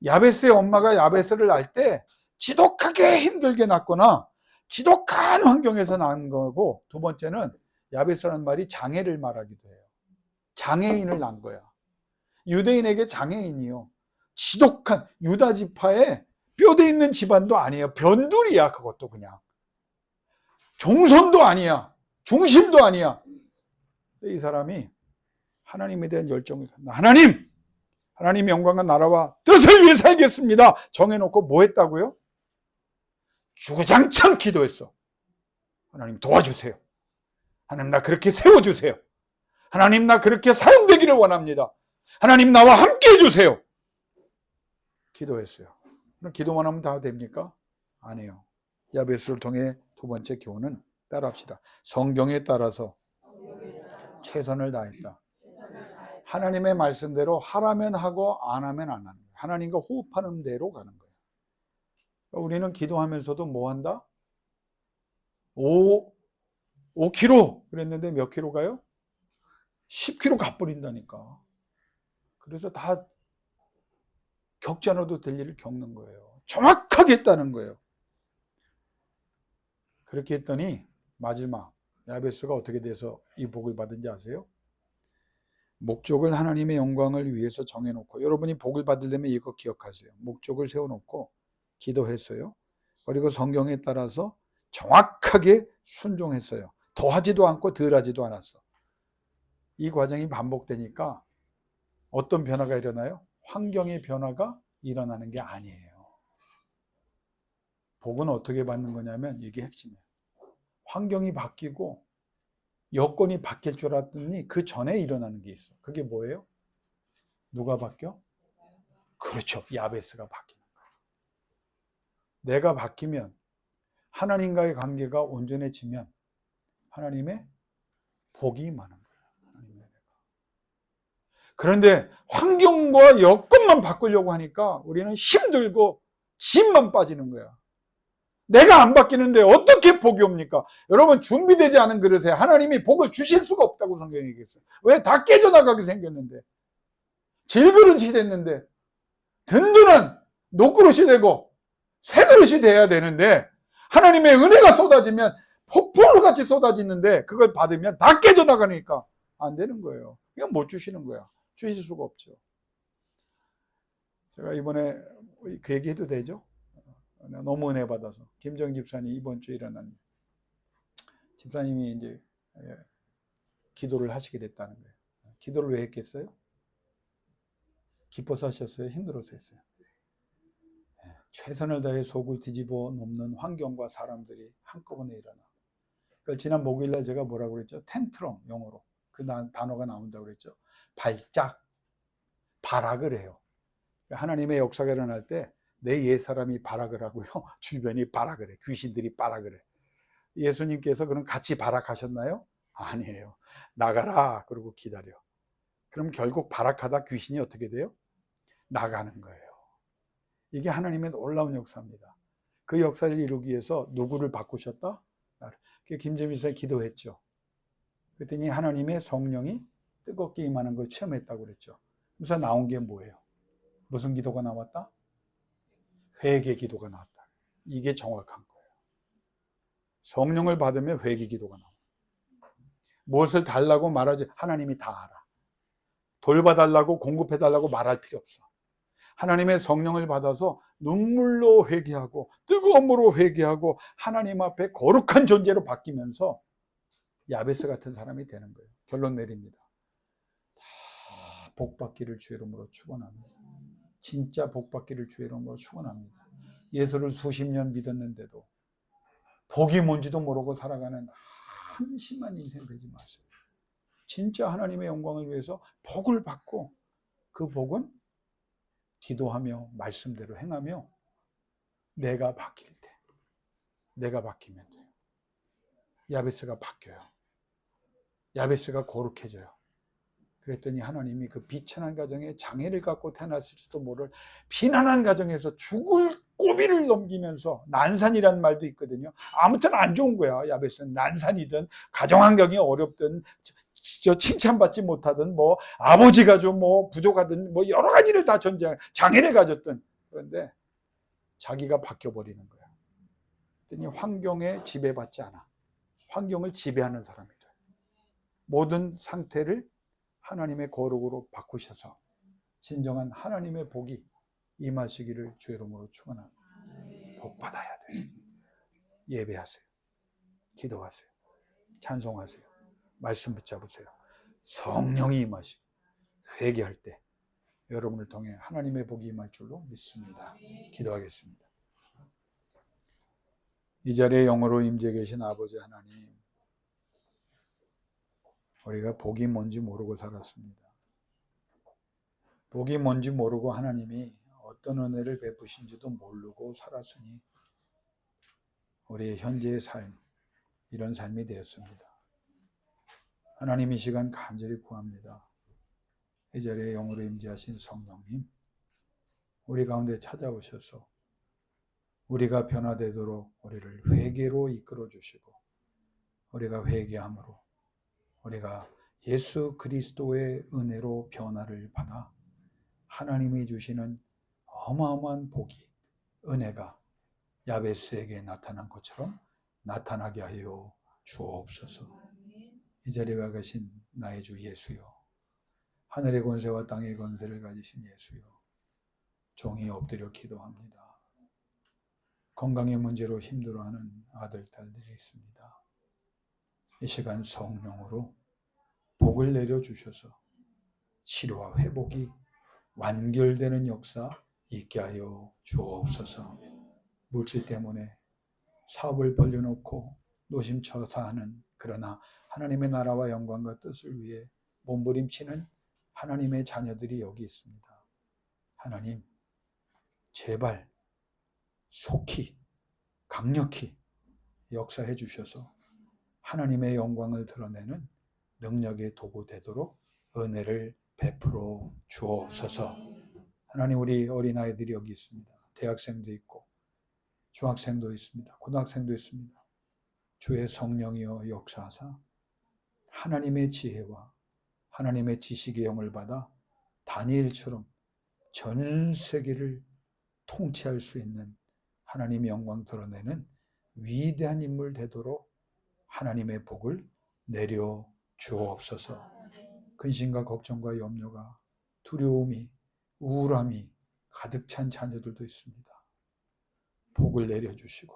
[SPEAKER 1] 야베스의 엄마가 야베스를 낳을 때 지독하게 힘들게 낳거나 지독한 환경에서 낳은 거고, 두 번째는 야베스라는 말이 장애를 말하기도 해요. 장애인을 낳은 거야. 유대인에게 장애인이요. 지독한 유다 지파에 뼈대 있는 집안도 아니에요. 변두리야. 그것도 그냥 종손도 아니야. 중심도 아니야. 이 사람이 하나님에 대한 열정을 갖나. 하나님 영광과 나라와 뜻을 위해 살겠습니다. 정해놓고 뭐 했다고요? 주구장창 기도했어. 하나님 도와주세요. 하나님 나 그렇게 세워주세요. 하나님 나 그렇게 사용되기를 원합니다. 하나님 나와 함께 해주세요. 기도했어요. 그럼 기도만 하면 다 됩니까? 아니에요. 야베스를 통해 두 번째 교훈은 따라합시다. 성경에 따라서 최선을 다했다. 하나님의 말씀대로 하라면 하고 안 하면 안 하는 거예요. 하나님과 호흡하는 대로 가는 거예요. 우리는 기도하면서도 뭐 한다? 5kg 그랬는데 몇 킬로 가요? 10kg 가버린다니까. 그래서 다 겪지 않아도 될 일을 겪는 거예요. 정확하게 했다는 거예요. 그렇게 했더니 마지막 야베스가 어떻게 돼서 이 복을 받은지 아세요? 목적을 하나님의 영광을 위해서 정해놓고, 여러분이 복을 받으려면 이거 기억하세요. 목적을 세워놓고 기도했어요. 그리고 성경에 따라서 정확하게 순종했어요. 더하지도 않고 덜하지도 않았어. 이 과정이 반복되니까 어떤 변화가 일어나요? 환경의 변화가 일어나는 게 아니에요. 복은 어떻게 받는 거냐면 이게 핵심이에요. 환경이 바뀌고 여건이 바뀔 줄 알았더니 그 전에 일어나는 게 있어. 그게 뭐예요? 누가 바뀌어? 그렇죠. 야베스가 바뀌는 거예요. 내가 바뀌면, 하나님과의 관계가 온전해지면 하나님의 복이 임하는 거예요. 그런데 환경과 여건만 바꾸려고 하니까 우리는 힘들고 짐만 빠지는 거야. 내가 안 바뀌는데 어떻게 복이 옵니까? 여러분, 준비되지 않은 그릇에 하나님이 복을 주실 수가 없다고 성경이 얘기했어요. 왜? 다 깨져나가게 생겼는데, 질그릇이 됐는데, 든든한 녹그릇이 되고 새 그릇이 돼야 되는데, 하나님의 은혜가 쏟아지면 폭포로 같이 쏟아지는데 그걸 받으면 다 깨져나가니까 안 되는 거예요. 그냥 못 주시는 거야. 주실 수가 없죠. 제가 이번에 그 얘기 해도 되죠? 너무 은혜 받아서 김정 집사님 이번 주에 일어난 집사님이 이제 기도를 하시게 됐다는 거예요. 기도를 왜 했겠어요? 기뻐서 하셨어요? 힘들어서 했어요? 최선을 다해 속을 뒤집어 놓는 환경과 사람들이 한꺼번에 일어나. 그러니까 지난 목요일날 제가 뭐라고 그랬죠? 텐트럼, 영어로 그 단어가 나온다고 그랬죠. 발작, 발악을 해요. 하나님의 역사가 일어날 때 내 옛사람이 발악을 하고요, 주변이 발악을 해. 귀신들이 발악을 해. 예수님께서 그럼 같이 발악하셨나요? 아니에요. 나가라 그러고 기다려. 그럼 결국 발악하다 귀신이 어떻게 돼요? 나가는 거예요. 이게 하나님의 놀라운 역사입니다. 그 역사를 이루기 위해서 누구를 바꾸셨다? 김재민 선생님이 기도했죠. 그랬더니 하나님의 성령이 뜨겁게 임하는 걸 체험했다고 그랬죠. 그래서 나온 게 뭐예요? 무슨 기도가 나왔다? 회개 기도가 나왔다. 이게 정확한 거예요. 성령을 받으면 회개 기도가 나옵니다. 무엇을 달라고 말하지, 하나님이 다 알아. 돌봐달라고 공급해달라고 말할 필요 없어. 하나님의 성령을 받아서 눈물로 회개하고 뜨거움으로 회개하고 하나님 앞에 거룩한 존재로 바뀌면서 야베스 같은 사람이 되는 거예요. 결론 내립니다. 다 복받기를 주의 이름으로 축원합니다. 진짜 복받기를 주의 이름으로 축원합니다. 예수를 수십 년 믿었는데도 복이 뭔지도 모르고 살아가는 한심한 인생 되지 마세요. 진짜 하나님의 영광을 위해서 복을 받고, 그 복은 기도하며 말씀대로 행하며 내가 바뀔 때, 내가 바뀌면 돼요. 야베스가 바뀌어요. 야베스가 거룩해져요. 그랬더니 하나님이 그 비천한 가정에 장애를 갖고 태어났을지도 모를 비난한 가정에서 죽을 고비를 넘기면서, 난산이라는 말도 있거든요. 아무튼 안 좋은 거야. 야베스는 난산이든 가정 환경이 어렵든 칭찬받지 못하든 뭐 아버지가 좀 뭐 부족하든 뭐 여러 가지를 다 장애를 가졌든, 그런데 자기가 바뀌어버리는 거야. 그랬더니 환경에 지배받지 않아. 환경을 지배하는 사람이 돼. 모든 상태를 하나님의 거룩으로 바꾸셔서 진정한 하나님의 복이 임하시기를 주의 이름으로 축원합니다. 복 받아야 돼요. 예배하세요. 기도하세요. 찬송하세요. 말씀 붙잡으세요. 성령이 임하시고 회개할 때 여러분을 통해 하나님의 복이 임할 줄로 믿습니다. 기도하겠습니다. 이 자리에 영으로 임재 계신 아버지 하나님, 우리가 복이 뭔지 모르고 살았습니다. 복이 뭔지 모르고 하나님이 어떤 은혜를 베푸신지도 모르고 살았으니 우리의 현재의 삶, 이런 삶이 되었습니다. 하나님, 이 시간 간절히 구합니다. 이 자리에 영으로 임재하신 성령님, 우리 가운데 찾아오셔서 우리가 변화되도록 우리를 회개로 이끌어 주시고, 우리가 회개함으로 우리가 예수 그리스도의 은혜로 변화를 받아 하나님이 주시는 어마어마한 복이, 은혜가 야베스에게 나타난 것처럼 나타나게 하여 주옵소서. 이 자리에 와 계신 나의 주 예수여, 하늘의 권세와 땅의 권세를 가지신 예수여, 종이 엎드려 기도합니다. 건강의 문제로 힘들어하는 아들, 딸들이 있습니다. 이 시간 성령으로 복을 내려주셔서 치료와 회복이 완결되는 역사 있게 하여 주옵소서. 물질 때문에 사업을 벌려놓고 노심초사하는, 그러나 하나님의 나라와 영광과 뜻을 위해 몸부림치는 하나님의 자녀들이 여기 있습니다. 하나님, 제발 속히 강력히 역사해 주셔서 하나님의 영광을 드러내는 능력의 도구 되도록 은혜를 베풀어 주옵소서. 하나님, 우리 어린아이들이 여기 있습니다. 대학생도 있고 중학생도 있습니다. 고등학생도 있습니다. 주의 성령이여 역사하사 하나님의 지혜와 하나님의 지식의 영을 받아 다니엘처럼 전 세계를 통치할 수 있는 하나님의 영광 드러내는 위대한 인물 되도록 하나님의 복을 내려 주옵소서. 근심과 걱정과 염려가, 두려움이, 우울함이 가득 찬 자녀들도 있습니다. 복을 내려주시고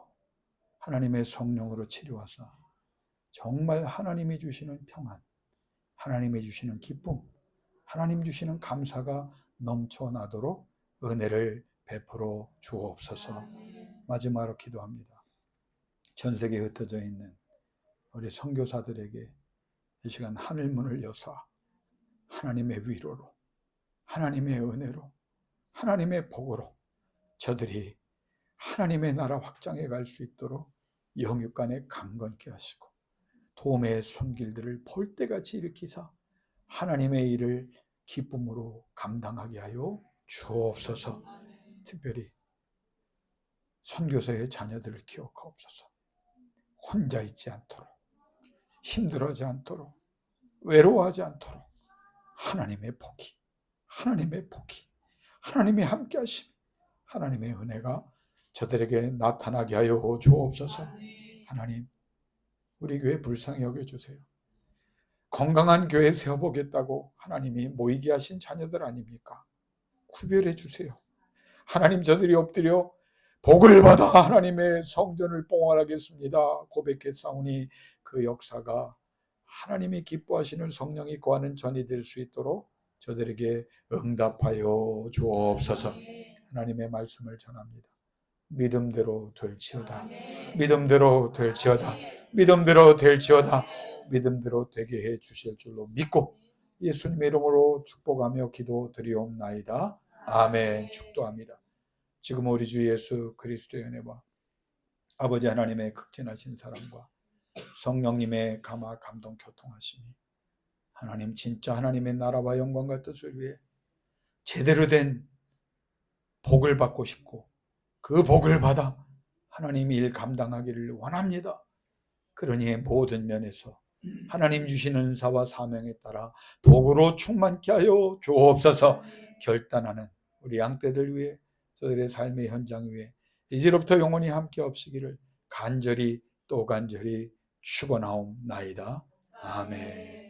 [SPEAKER 1] 하나님의 성령으로 치료하사 정말 하나님이 주시는 평안, 하나님이 주시는 기쁨, 하나님 주시는 감사가 넘쳐나도록 은혜를 베풀어 주옵소서. 마지막으로 기도합니다. 전 세계에 흩어져 있는 우리 선교사들에게 이 시간 하늘문을 여사 하나님의 위로로, 하나님의 은혜로, 하나님의 복으로 저들이 하나님의 나라 확장해 갈 수 있도록 영육간에 강건케 하시고 도움의 손길들을 볼때같이 일으키사 하나님의 일을 기쁨으로 감당하게 하여 주옵소서. 특별히 선교사의 자녀들을 기억하옵소서. 혼자 있지 않도록, 힘들어하지 않도록, 외로워하지 않도록 하나님의 복이, 하나님의 복이, 하나님이 함께 하심, 하나님의 은혜가 저들에게 나타나게 하여 주옵소서. 하나님, 우리 교회 불쌍히 여겨주세요. 건강한 교회 세워보겠다고 하나님이 모이게 하신 자녀들 아닙니까? 구별해 주세요. 하나님, 저들이 엎드려 복을 받아 하나님의 성전을 봉헌하겠습니다 고백했사오니 그 역사가 하나님이 기뻐하시는 성령이 거하는 전이 될 수 있도록 저들에게 응답하여 주옵소서. 하나님의 말씀을 전합니다. 믿음대로 될지어다. 믿음대로 될지어다. 믿음대로 될지어다. 믿음대로 되게 해 주실 줄로 믿고 예수님의 이름으로 축복하며 기도드리옵나이다. 아멘. 축도합니다. 지금 우리 주 예수 그리스도의 은혜와 아버지 하나님의 극진하신 사랑과 성령님의 감화 감동 교통하심이 하나님 진짜 하나님의 나라와 영광과 뜻을 위해 제대로 된 복을 받고 싶고 그 복을 받아 하나님이 일 감당하기를 원합니다. 그러니 모든 면에서 하나님 주시는 은사와 사명에 따라 복으로 충만케 하여 주옵소서. 결단하는 우리 양떼들 위해 저들의 삶의 현장 위에 이제로부터 영원히 함께 없으기를 간절히 또 간절히 축원하옵나이다. 아멘.